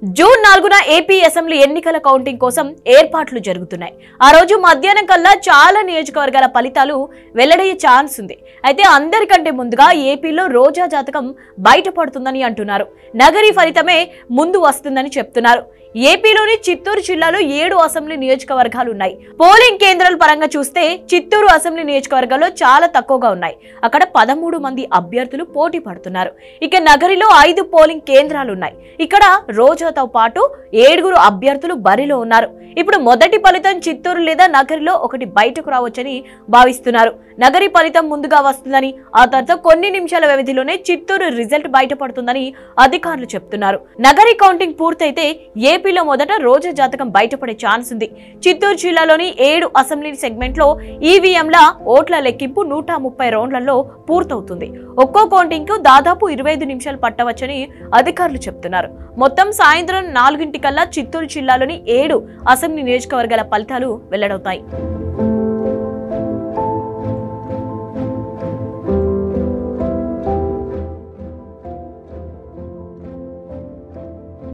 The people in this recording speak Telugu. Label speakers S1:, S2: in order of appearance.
S1: జూన్ 4న ఏపీ అసెంబ్లీ ఎన్నికల కౌంటింగ్ కోసం ఏర్పాట్లు జరుగుతున్నాయి. ఆ రోజు మధ్యాహ్నం కల్లా చాలా నియోజకవర్గాల ఫలితాలు వెల్లడయ్యే ఛాన్స్ ఉంది. అయితే అందరికంటే ముందుగా ఏపీలో రోజా జాతకం బయటపడుతుందని అంటున్నారు. నగరి ఫలితమే ముందు వస్తుందని చెప్తున్నారు. ఏపీలోని చిత్తూరు జిల్లాలో 7 అసెంబ్లీ నియోజకవర్గాలు ఉన్నాయి. పోలింగ్ కేంద్రాల పరంగా చూస్తే చిత్తూరు అసెంబ్లీ నియోజకవర్గాల్లో చాలా తక్కువగా ఉన్నాయి. అక్కడ 13 మంది అభ్యర్థులు పోటీ పడుతున్నారు. ఇక నగరిలో 5 పోలింగ్ కేంద్రాలు ఉన్నాయి. ఇక్కడ రోజాతో పాటు 7 అభ్యర్థులు బరిలో ఉన్నారు. ఇప్పుడు మొదటి ఫలితం చిత్తూరు లేదా నగరిలో ఒకటి బయటకు రావచ్చని భావిస్తున్నారు. నగరి ఫలితం ముందుగా వస్తుందని, ఆ తర్వాత కొన్ని నిమిషాల వ్యవధిలోనే చిత్తూరు రిజల్ట్ బయటపడుతుందని అధికారులు చెప్తున్నారు. నగరి కౌంటింగ్ పూర్తయితే ఏపీలో మొదట రోజా జాతకం బయటపడే ఛాన్స్ ఉంది. చిత్తూరు జిల్లాలోని 7 అసెంబ్లీ సెగ్మెంట్ లో ఈవీఎంల ఓట్ల లెక్కింపు 130 రౌండ్లలో పూర్తవుతుంది. ఒక్కో కౌంటింగ్ కు దాదాపు 25 నిమిషాలు పట్టవచ్చని అధికారులు చెప్తున్నారు. మొత్తం సాయంత్రం 4 గంటలకల్లా చిత్తూరు జిల్లాలోని 7 అసెంబ్లీ నియోజకవర్గాల ఫలితాలు వెల్లడవుతాయి.